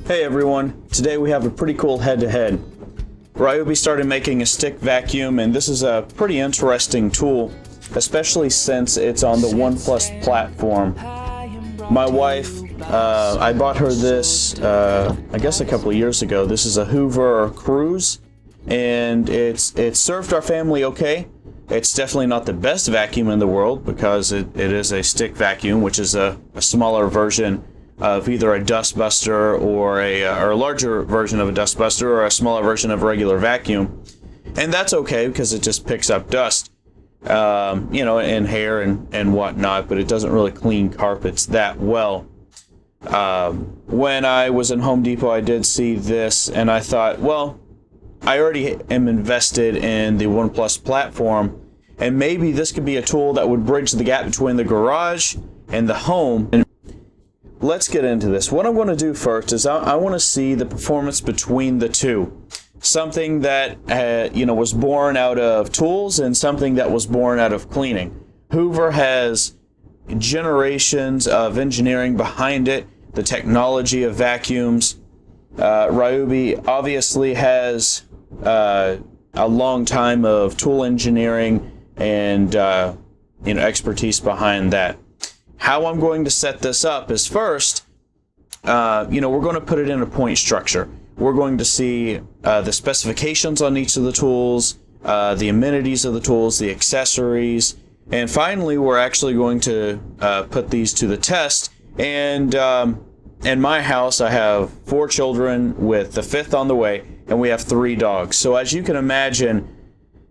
Hey everyone, today we have a pretty cool head-to-head. Ryobi started making a stick vacuum, and this is a pretty interesting tool, especially since it's on the OnePlus platform. My wife, I bought her this, I guess a couple of years ago. This is a Hoover Cruise, and it served our family okay. It's definitely not the best vacuum in the world because it is a stick vacuum, which is a smaller version of either a dustbuster or a larger version of a dustbuster or a smaller version of a regular vacuum. And that's okay because it just picks up dust, and hair and whatnot, but it doesn't really clean carpets that well. When I was in Home Depot, I did see this and I thought, well, I already am invested in the OnePlus platform, and maybe this could be a tool that would bridge the gap between the garage and the home. And let's get into this. What I'm going to do first is I want to see the performance between the two. Something that was born out of tools and something that was born out of cleaning. Hoover has generations of engineering behind it, the technology of vacuums. Ryobi obviously has a long time of tool engineering and expertise behind that. How I'm going to set this up is first, we're going to put it in a point structure. We're going to see the specifications on each of the tools, the amenities of the tools, the accessories, and finally we're actually going to put these to the test. And in my house, I have 4 children with the 5th on the way, and we have 3 dogs. So as you can imagine,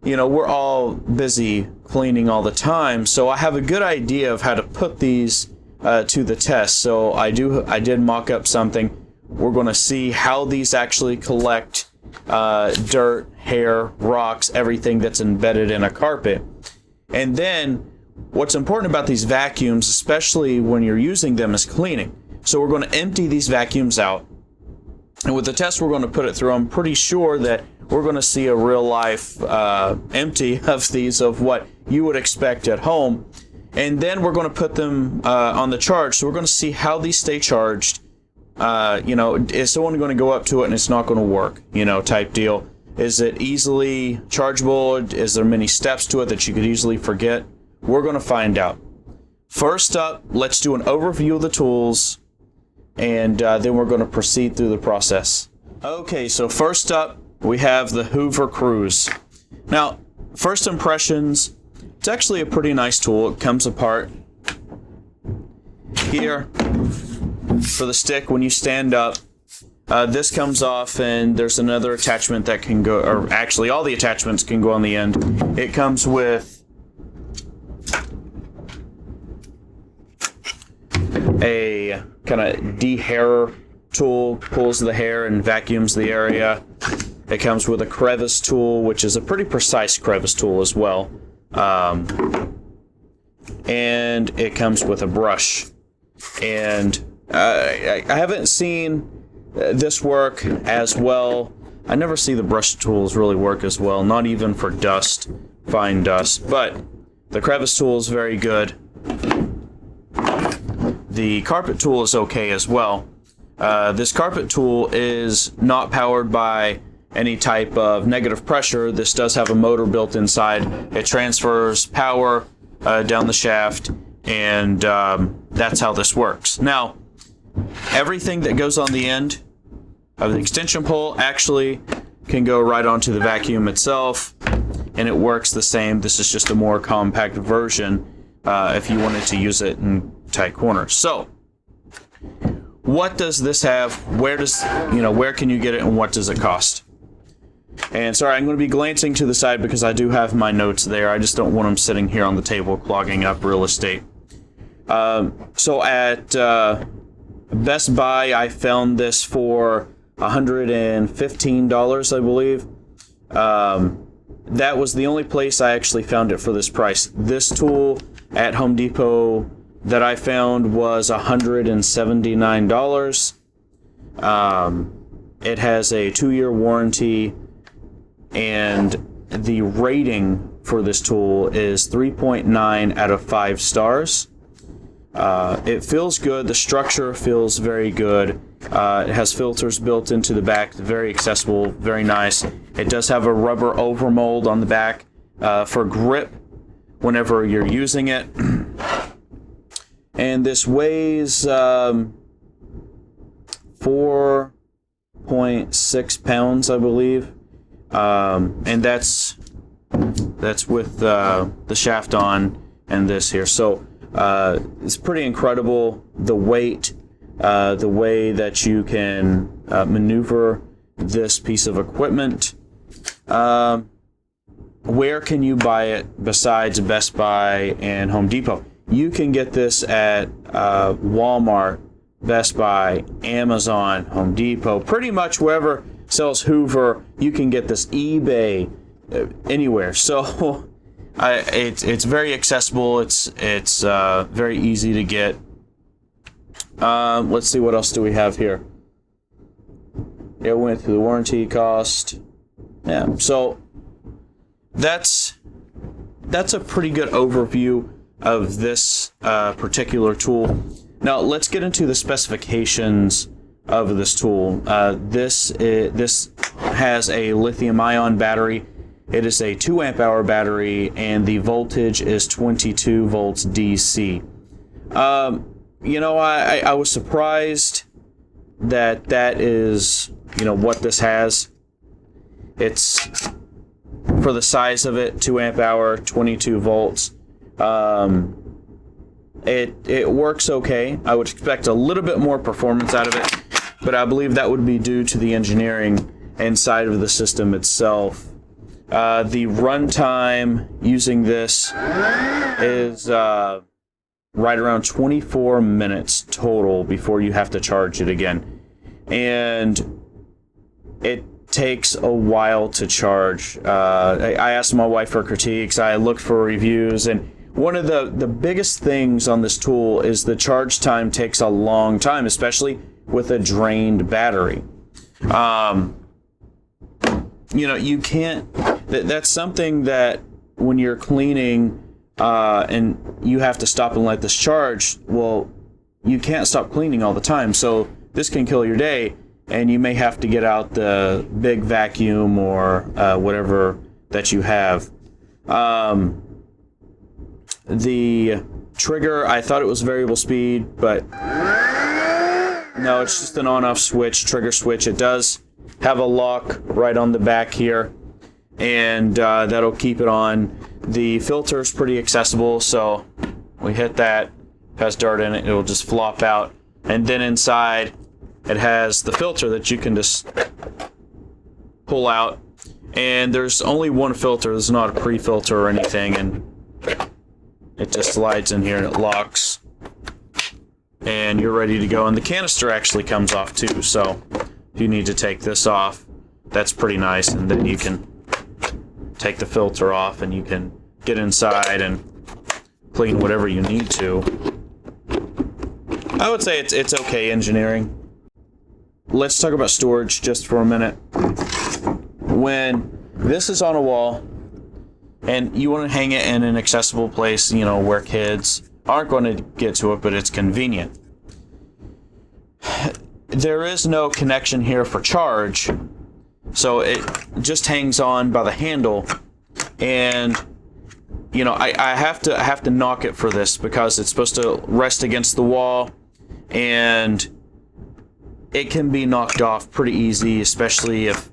we're all busy cleaning all the time, so I have a good idea of how to put these to the test. So I did mock up something. We're going to see how these actually collect dirt, hair, rocks, everything that's embedded in a carpet. And then what's important about these vacuums, especially when you're using them, is cleaning. So we're going to empty these vacuums out, and with the test we're going to put it through, I'm pretty sure that we're going to see a real life empty of these, of what you would expect at home. And then we're going to put them on the charge. So we're going to see how these stay charged. Is someone going to go up to it and it's not going to work, type deal? Is it easily chargeable? Is there many steps to it that you could easily forget? We're going to find out. First up, let's do an overview of the tools, and then we're going to proceed through the process. Okay, so first up, we have the Hoover Cruise. Now, first impressions, it's actually a pretty nice tool. It comes apart here for the stick when you stand up. This comes off, and there's another attachment that can go, or actually all the attachments can go on the end. It comes with a kind of de-hairer tool, pulls the hair and vacuums the area. It comes with a crevice tool, which is a pretty precise crevice tool as well. And it comes with a brush. And I haven't seen this work as well. I never see the brush tools really work as well, not even for dust, fine dust. But the crevice tool is very good. The carpet tool is okay as well. This carpet tool is not powered by any type of negative pressure. This does have a motor built inside. It transfers power down the shaft, and that's how this works. Now, everything that goes on the end of the extension pole actually can go right onto the vacuum itself, and it works the same. This is just a more compact version if you wanted to use it in tight corners. So, what does this have? Where can you get it, and what does it cost? And sorry, I'm going to be glancing to the side because I do have my notes there. I just don't want them sitting here on the table clogging up real estate. So at Best Buy, I found this for $115, I believe. That was the only place I actually found it for this price. This tool at Home Depot that I found was $179. It has a 2-year warranty, and the rating for this tool is 3.9 out of 5 stars. It feels good. The structure feels very good. It has filters built into the back, very accessible, very nice. It does have a rubber overmold on the back for grip whenever you're using it. And this weighs 4.6 pounds, I believe. And that's with the shaft on and this here. So it's pretty incredible, the weight, the way that you can maneuver this piece of equipment. Where can you buy it besides Best Buy and Home Depot? You can get this at Walmart, Best Buy, Amazon, Home Depot, pretty much wherever sells Hoover. You can get this, eBay, anywhere. So it's very accessible. It's very easy to get. Let's see, what else do we have here? It went through the warranty cost. Yeah, so that's a pretty good overview of this particular tool. Now let's get into the specifications of this tool. This has a lithium-ion battery. It is a 2 amp hour battery, and the voltage is 22 volts DC. You know, I was surprised that is, you know, what this has. It's, for the size of it, 2 amp hour, 22 volts. It works okay. I would expect a little bit more performance out of it, but I believe that would be due to the engineering inside of the system itself. The runtime using this is right around 24 minutes total before you have to charge it again. And it takes a while to charge. I asked my wife for critiques, I looked for reviews, and one of the biggest things on this tool is the charge time takes a long time, especially with a drained battery. You know, you can't, that's something that when you're cleaning and you have to stop and let this charge, well, you can't stop cleaning all the time, so this can kill your day, and you may have to get out the big vacuum or whatever that you have. The trigger, I thought it was variable speed, but no, it's just an on-off switch, trigger switch. It does have a lock right on the back here, and that'll keep it on. The filter is pretty accessible, so we hit that, has dirt in it, it'll just flop out. And then inside, it has the filter that you can just pull out. And there's only one filter, there's not a pre-filter or anything, and it just slides in here and it locks. And you're ready to go. And the canister actually comes off too, so if you need to take this off, that's pretty nice, and then you can take the filter off and you can get inside and clean whatever you need to. I would say it's okay engineering. Let's talk about storage just for a minute. When this is on a wall and you want to hang it in an accessible place, you know, where kids aren't going to get to it, but it's convenient. There is no connection here for charge, so it just hangs on by the handle, and you know, I have to knock it for this because it's supposed to rest against the wall, and it can be knocked off pretty easy, especially if,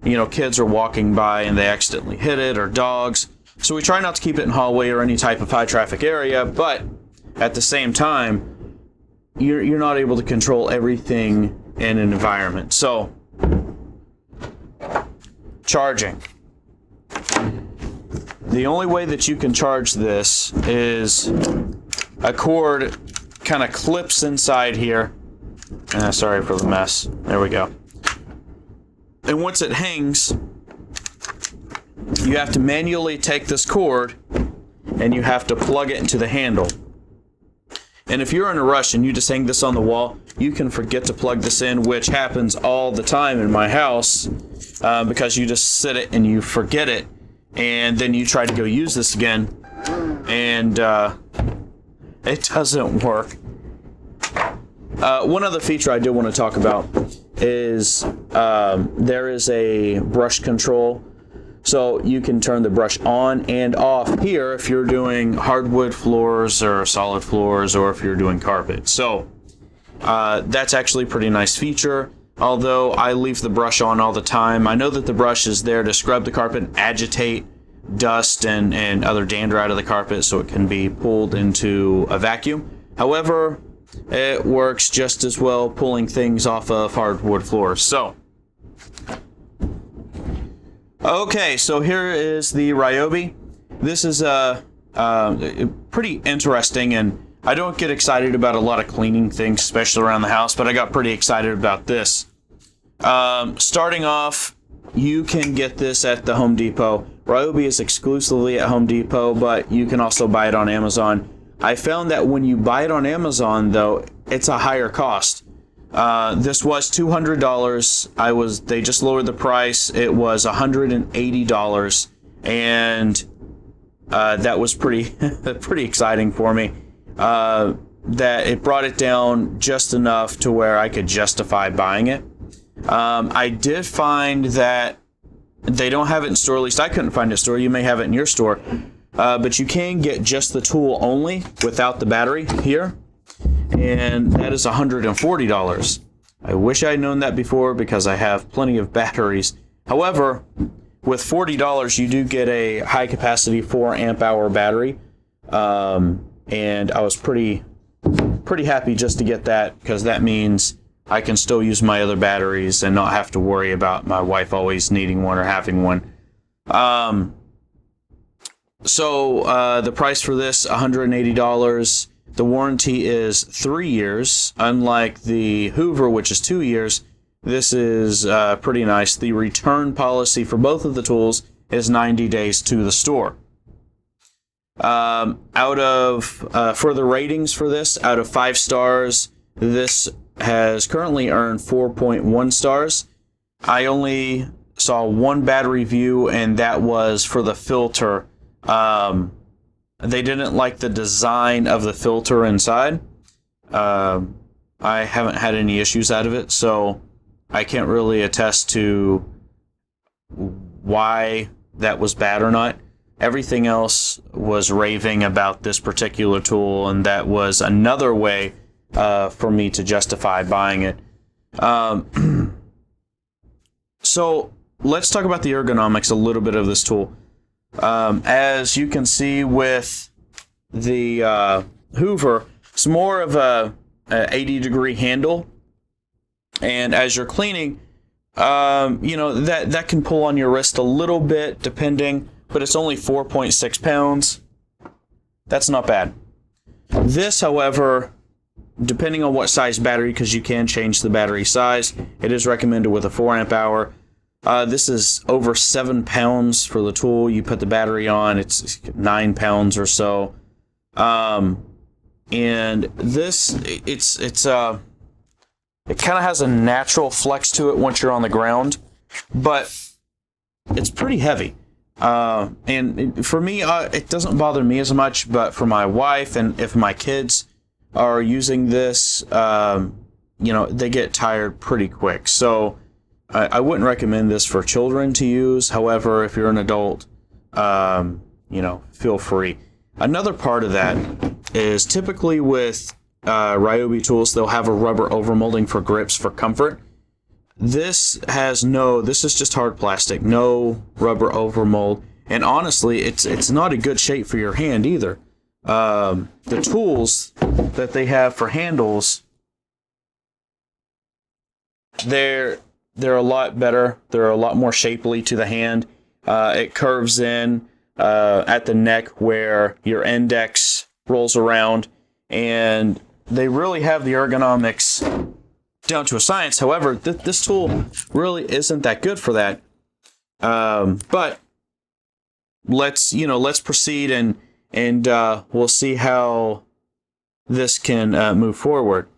you know, kids are walking by and they accidentally hit it, or dogs. So we try not to keep it in hallway or any type of high traffic area, but at the same time, you're not able to control everything in an environment. So, charging. The only way that you can charge this is a cord kind of clips inside here. Sorry for the mess. There we go. And once it hangs, you have to manually take this cord and you have to plug it into the handle. And if you're in a rush and you just hang this on the wall, you can forget to plug this in, which happens all the time in my house, because you just sit it and you forget it, and then you try to go use this again, and it doesn't work. One other feature I do want to talk about is there is a brush control. So you can turn the brush on and off here if you're doing hardwood floors or solid floors, or if you're doing carpet. So that's actually a pretty nice feature. Although I leave the brush on all the time. I know that the brush is there to scrub the carpet, agitate dust and other dander out of the carpet so it can be pulled into a vacuum. However, it works just as well pulling things off of hardwood floors. So okay, so here is the Ryobi. This is pretty interesting, and I don't get excited about a lot of cleaning things, especially around the house, but I got pretty excited about this. Starting off, you can get this at the Home Depot. Ryobi is exclusively at Home Depot, but you can also buy it on Amazon. I found that when you buy it on Amazon, though, it's a higher cost. This was $200. They just lowered the price. It was $180, and that was pretty exciting for me. That it brought it down just enough to where I could justify buying it. I did find that they don't have it in store. At least I couldn't find it in store. You may have it in your store, but you can get just the tool only without the battery here. And that is $140. I wish I had known that before because I have plenty of batteries. However, with $40, you do get a high capacity 4 amp hour battery. And I was pretty happy just to get that, because that means I can still use my other batteries and not have to worry about my wife always needing one or having one. So the price for this, $180. The warranty is 3 years. Unlike the Hoover, which is 2 years, this is pretty nice. The return policy for both of the tools is 90 days to the store. For the ratings for this, out of 5 stars, this has currently earned 4.1 stars. I only saw one bad review, and that was for the filter. They didn't like the design of the filter inside. I haven't had any issues out of it, so I can't really attest to why that was bad or not. Everything else was raving about this particular tool, and that was another way for me to justify buying it. So let's talk about the ergonomics a little bit of this tool. As you can see with the Hoover, it's more of a 80-degree handle, and as you're cleaning, that can pull on your wrist a little bit depending, but it's only 4.6 pounds. That's not bad. This, however, depending on what size battery, because you can change the battery size, it is recommended with a 4 amp hour. This is over 7 pounds for the tool. You put the battery on, it's 9 pounds or so. And this, it kind of has a natural flex to it once you're on the ground, but it's pretty heavy. And for me, it doesn't bother me as much, but for my wife and if my kids are using this, they get tired pretty quick. So I wouldn't recommend this for children to use. However, if you're an adult, feel free. Another part of that is typically with Ryobi tools, they'll have a rubber overmolding for grips for comfort. This is just hard plastic, no rubber overmold, and honestly, it's not a good shape for your hand either. The tools that they have for handles, they're a lot better. They're a lot more shapely to the hand. It curves in at the neck where your index rolls around, and they really have the ergonomics down to a science. However, this tool really isn't that good for that. But let's proceed and we'll see how this can move forward.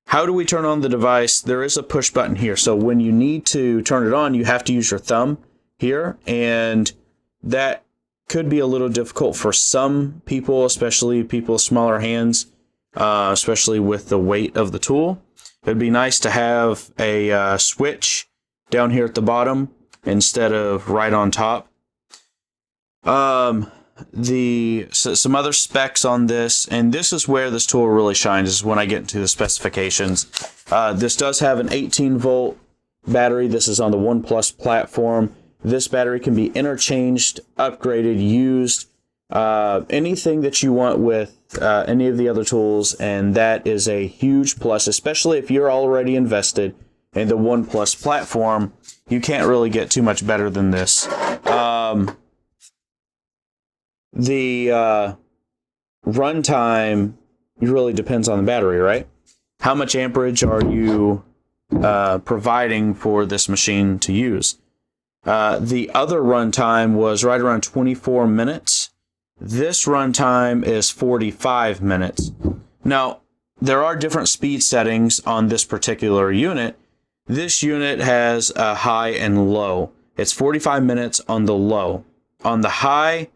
How do we turn on the device? There is a push button here. So when you need to turn it on, you have to use your thumb here, and that could be a little difficult for some people, especially people with smaller hands. especially with the weight of the tool. It'd be nice to have a switch down here at the bottom instead of right on top. Some other specs on this, and this is where this tool really shines, is when I get into the specifications. This does have an 18-volt battery. This is on the ONE+ platform. This battery can be interchanged, upgraded, used, anything that you want with any of the other tools, and that is a huge plus, especially if you're already invested in the ONE+ platform. You can't really get too much better than this. The runtime really depends on the battery, right? How much amperage are you providing for this machine to use? The other runtime was right around 24 minutes. This runtime is 45 minutes. Now, there are different speed settings on this particular unit. This unit has a high and low. It's 45 minutes on the low. On the high,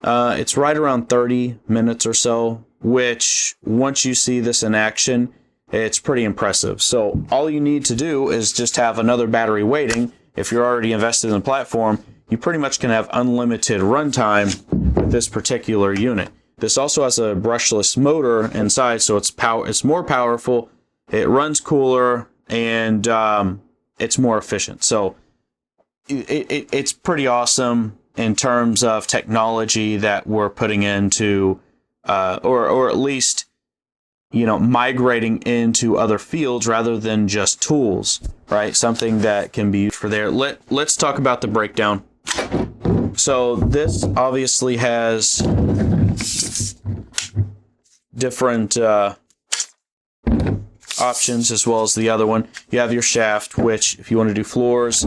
it's right around 30 minutes or so, which once you see this in action, it's pretty impressive. So all you need to do is just have another battery waiting. If you're already invested in the platform, you pretty much can have unlimited runtime with this particular unit. This also has a brushless motor inside, so it's more powerful, it runs cooler, and it's more efficient. So it's pretty awesome in terms of technology that we're putting into, or at least, migrating into other fields rather than just tools, right? Something that can be used for there. Let's talk about the breakdown. So this obviously has different options as well as the other one. You have your shaft, which if you want to do floors,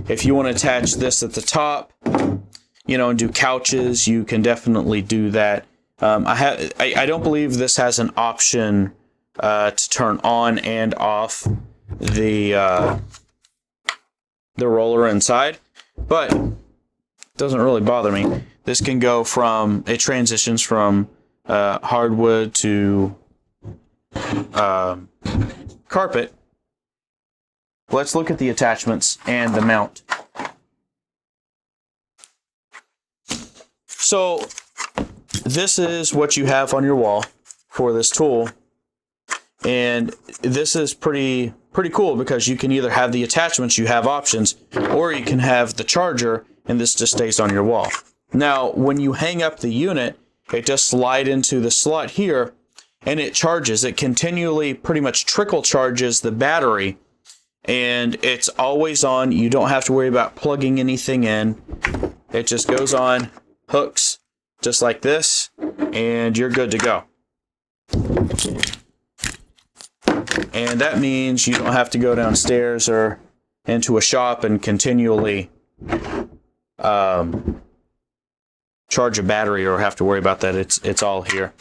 if you want to attach this at the top, and do couches, you can definitely do that. I don't believe this has an option to turn on and off the roller inside, but it doesn't really bother me. This can go from, it transitions from hardwood to carpet. Let's look at the attachments and the mount. So this is what you have on your wall for this tool, and this is pretty cool because you can either have the attachments, you have options, or you can have the charger, and this just stays on your wall. Now, when you hang up the unit, it just slides into the slot here, and it charges. It continually pretty much trickle charges the battery, and it's always on. You don't have to worry about plugging anything in. It just goes on, hooks, just like this, and you're good to go. And that means you don't have to go downstairs or into a shop and continually charge a battery or have to worry about that. It's all here.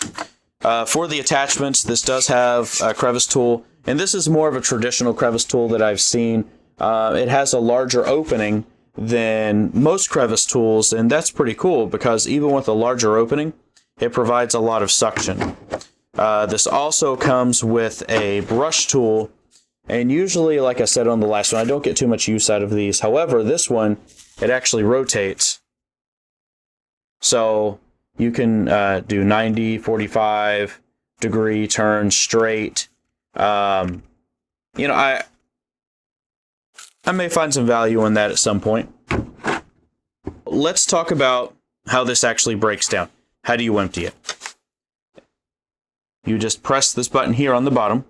For the attachments, this does have a crevice tool, and this is more of a traditional crevice tool that I've seen. It has a larger opening than most crevice tools, and that's pretty cool because even with a larger opening, it provides a lot of suction. This also comes with a brush tool, and usually, like I said on the last one, I don't get too much use out of these. However, this one, it actually rotates. So you can do 90, 45 degree turn straight. I may find some value in that at some point. Let's talk about how this actually breaks down. How do you empty it? You just press this button here on the bottom,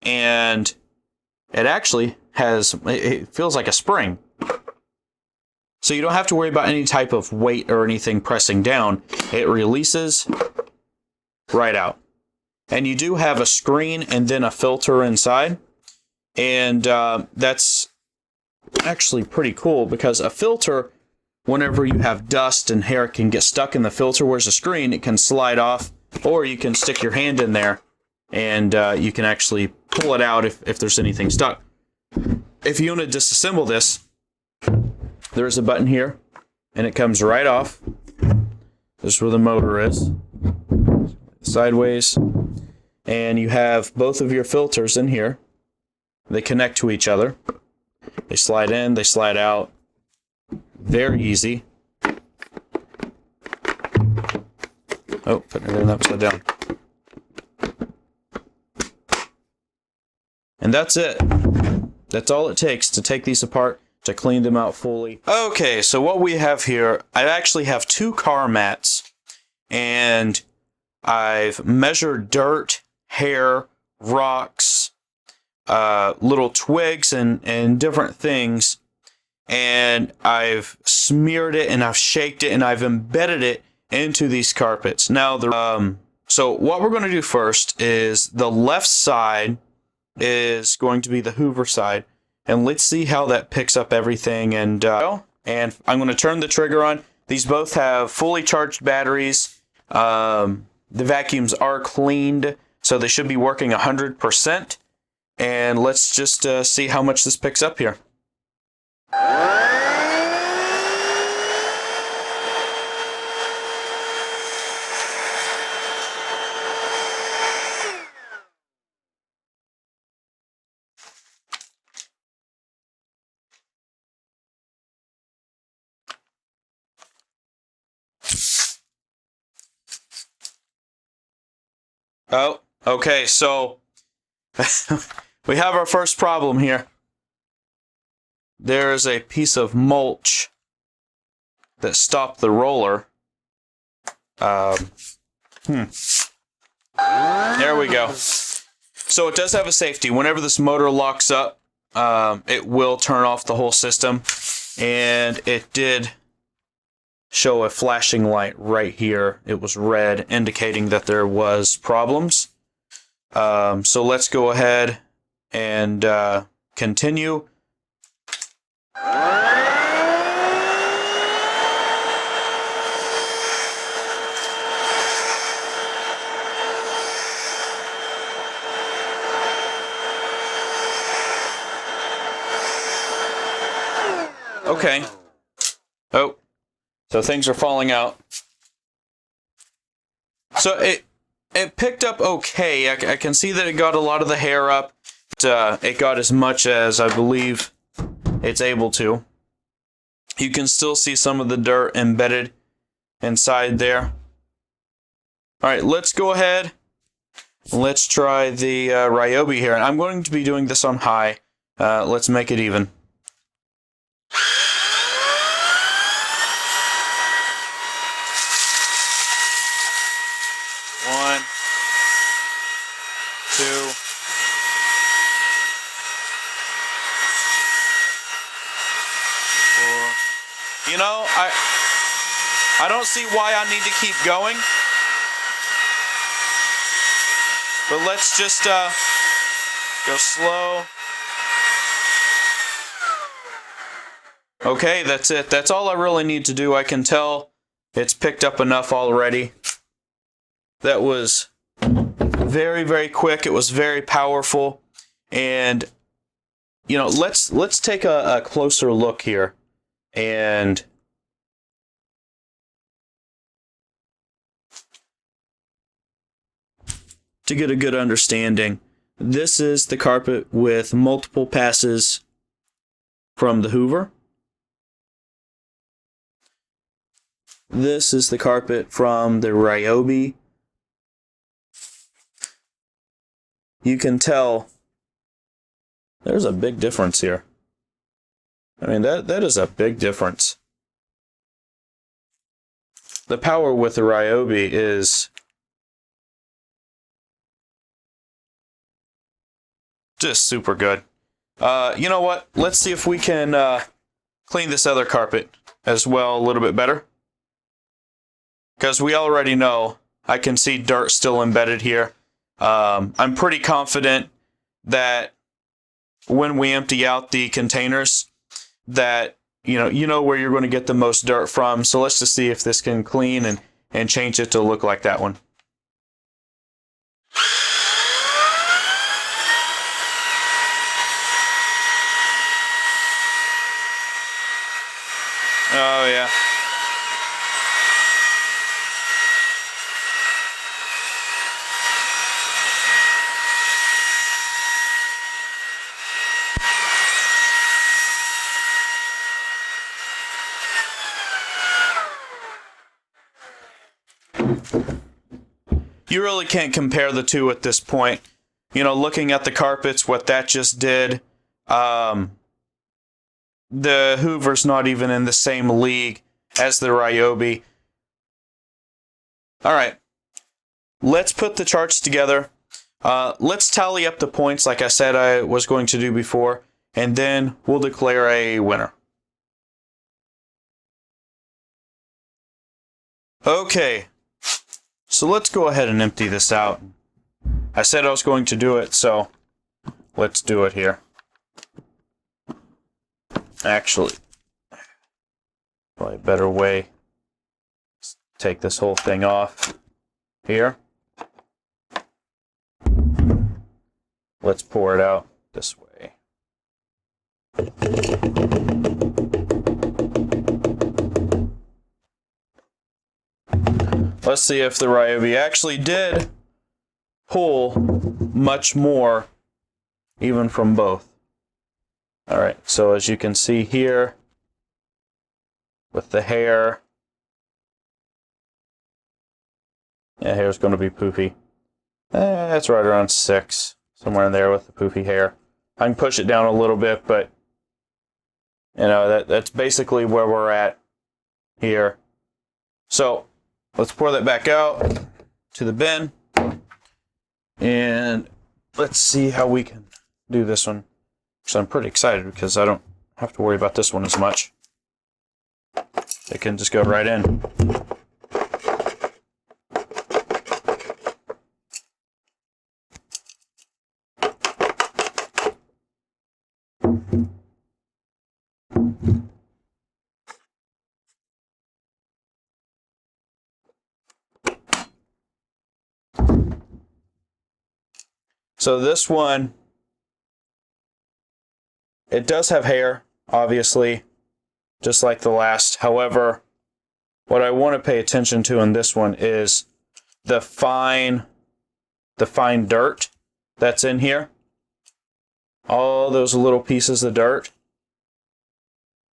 and it actually it feels like a spring. So you don't have to worry about any type of weight or anything pressing down. It releases right out. And you do have a screen and then a filter inside. And that's actually pretty cool because a filter, whenever you have dust and hair, can get stuck in the filter, whereas a screen, it can slide off, or you can stick your hand in there and you can actually pull it out if there's anything stuck. If you want to disassemble this, there's a button here, and it comes right off. This is where the motor is. Sideways. and you have both of your filters in here. They connect to each other. They slide in, they slide out. Very easy. Oh, putting it in upside down. And that's it. That's all it takes to take these apart, to clean them out fully. Okay, so what we have here, I actually have 2 car mats, and I've measured dirt, hair, rocks, little twigs, and different things, and I've smeared it, and I've shaked it, and I've embedded it into these carpets. Now, so what we're going to do first is the left side is going to be the Hoover side, and let's see how that picks up everything. And I'm going to turn the trigger on. These both have fully charged batteries. The vacuums are cleaned, so they should be working 100%. And let's just see how much this picks up here. Oh, okay, so we have our first problem here. There is a piece of mulch that stopped the roller. There we go. So it does have a safety. Whenever this motor locks up, it will turn off the whole system. And it did show a flashing light right here. It was red, indicating that there was problems. So let's go ahead and continue. Okay. Oh. So things are falling out. So it picked up okay. I can see that it got a lot of the hair up. It got as much as I believe it's able to. You can still see some of the dirt embedded inside there. All right, let's go ahead. Let's try the Ryobi here. And I'm going to be doing this on high. Let's make it even. One, 2, 4. You know, I don't see why I need to keep going. But let's just go slow. Okay, that's it. That's all I really need to do. I can tell it's picked up enough already. That was very, very quick. It was very powerful. And, you know, let's take a closer look here. And to get a good understanding, this is the carpet with multiple passes from the Hoover. This is the carpet from the Ryobi. You can tell there's a big difference here. I mean, that is a big difference. The power with the Ryobi is just super good. You know what? Let's see if we can clean this other carpet as well a little bit better. Because we already know I can see dirt still embedded here. I'm pretty confident that when we empty out the containers, that you know where you're going to get the most dirt from. So let's just see if this can clean and change it to look like that one. Oh yeah. You really can't compare the two at this point. You know, looking at the carpets, what that just did, the Hoover's not even in the same league as the Ryobi. All right, let's put the charts together. Let's tally up the points like I said I was going to do before, and then we'll declare a winner. Okay, so let's go ahead and empty this out. I said I was going to do it, so let's do it here. Actually, probably a better way. Let's take this whole thing off here. Let's pour it out this way. Let's see if the Ryobi actually did pull much more, even from both. All right, so as you can see here, with the hair, hair's going to be poofy. That's right around 6, somewhere in there with the poofy hair. I can push it down a little bit, but you know that's basically where we're at here. So let's pour that back out to the bin, and let's see how we can do this one. So I'm pretty excited because I don't have to worry about this one as much. It can just go right in. So this one, it does have hair, obviously, just like the last. However, what I want to pay attention to in this one is the fine dirt that's in here. All those little pieces of dirt,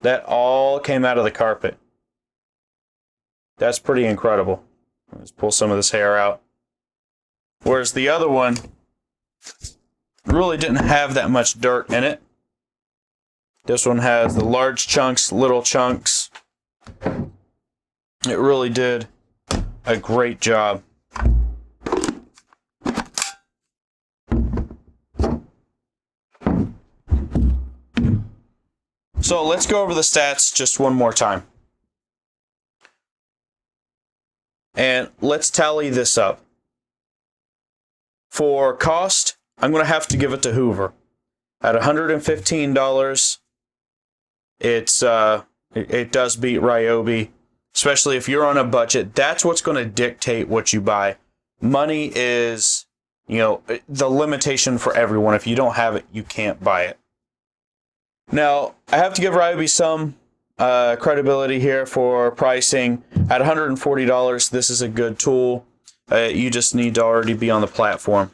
that all came out of the carpet. That's pretty incredible. Let's pull some of this hair out. Whereas the other one really didn't have that much dirt in it. This one has the large chunks, little chunks. It really did a great job. So let's go over the stats just one more time. And let's tally this up. For cost, I'm going to have to give it to Hoover. At $115, it does beat Ryobi, especially if you're on a budget. That's what's going to dictate what you buy. Money is, you know, the limitation for everyone. If you don't have it, you can't buy it. Now, I have to give Ryobi some credibility here for pricing. At $140, this is a good tool. You just need to already be on the platform.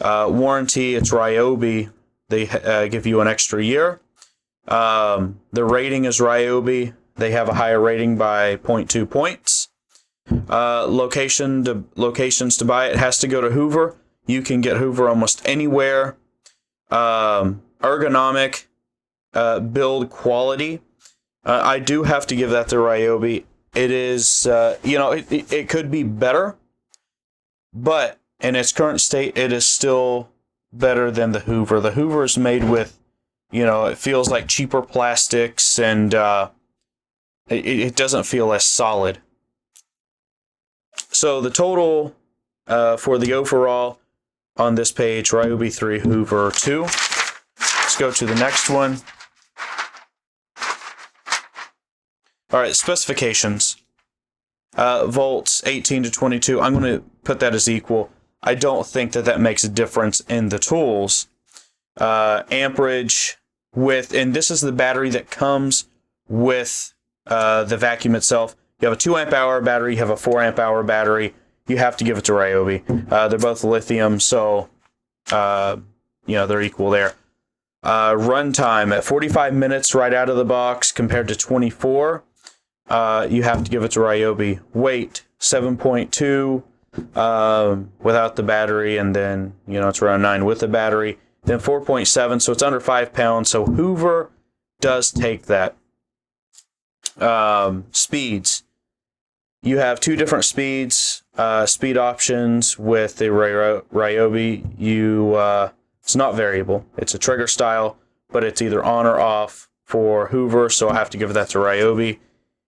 Warranty, it's Ryobi. They give you an extra year. The rating is Ryobi. They have a higher rating by 0.2 points. Locations to buy it has to go to Hoover. You can get Hoover almost anywhere. Ergonomic, build quality. I do have to give that to Ryobi. It is, it could be better, but in its current state, it is still better than the Hoover. The Hoover is made with, it feels like cheaper plastics, and it doesn't feel as solid. So the total for the overall on this page, Ryobi 3, Hoover 2. Let's go to the next one. All right, specifications. Volts 18 to 22. I'm going to put that as equal. I don't think that makes a difference in the tools. Amperage and this is the battery that comes with the vacuum itself. You have a 2 amp hour battery, you have a 4 amp hour battery. You have to give it to Ryobi. They're both lithium, so they're equal there. Runtime at 45 minutes right out of the box compared to 24. you have to give it to Ryobi. Weight 7.2 without the battery, and then it's around 9 with the battery. Then 4.7, so it's under 5 pounds. So Hoover does take that. Speeds. You have 2 different speeds, speed options with the Ryobi. It's not variable. It's a trigger style, but it's either on or off for Hoover, so I have to give that to Ryobi.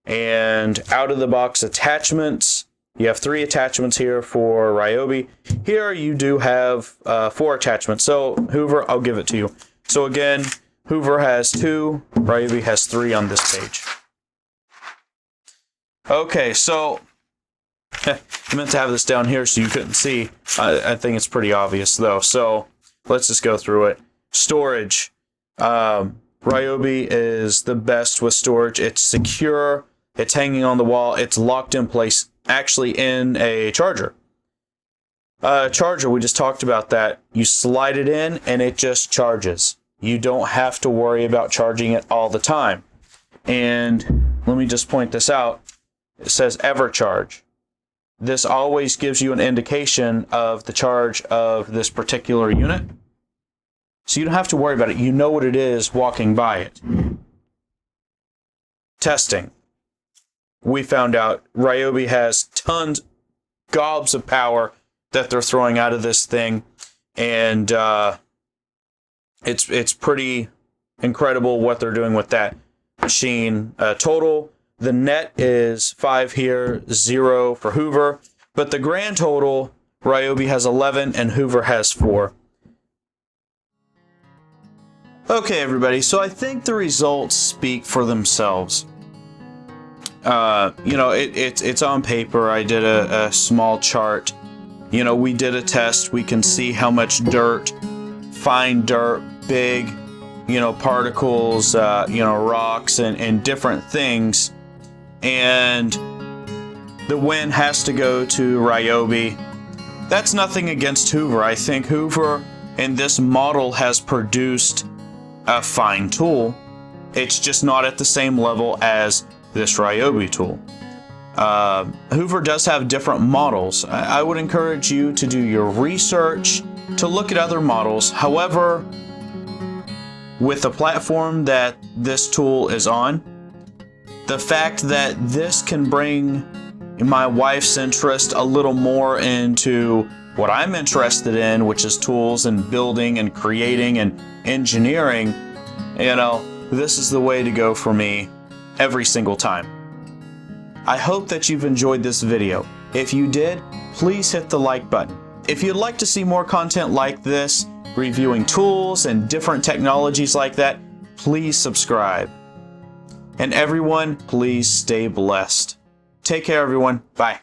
And out of the box attachments, you have 3 attachments here for Ryobi. Here you do have 4 attachments. So Hoover, I'll give it to you. So again, Hoover has 2, Ryobi has 3 on this page. Okay, so I meant to have this down here so you couldn't see. I think it's pretty obvious though. So let's just go through it. Storage. Ryobi is the best with storage. It's secure. It's hanging on the wall. It's locked in place, actually in a charger. Charger, we just talked about that. You slide it in and it just charges. You don't have to worry about charging it all the time. And let me just point this out. It says EverCharge. This always gives you an indication of the charge of this particular unit. So you don't have to worry about it. You know what it is walking by it. Testing. We found out Ryobi has tons, gobs of power that they're throwing out of this thing. And it's pretty incredible what they're doing with that machine. Total, the net is 5 here, 0 for Hoover. But the grand total, Ryobi has 11 and Hoover has 4. Okay, everybody, so I think the results speak for themselves. It's on paper. I did a small chart. We did a test. We can see how much dirt, fine dirt, big, particles, rocks and different things. And the win has to go to Ryobi. That's nothing against Hoover. I think Hoover in this model has produced a fine tool. It's just not at the same level as this Ryobi tool. Hoover does have different models. I would encourage you to do your research, to look at other models. However, with the platform that this tool is on, the fact that this can bring my wife's interest a little more into what I'm interested in, which is tools and building and creating and engineering, this is the way to go for me every single time. I hope that you've enjoyed this video. If you did, please hit the like button. If you'd like to see more content like this, reviewing tools and different technologies like that, please subscribe. And everyone, please stay blessed. Take care, everyone. Bye.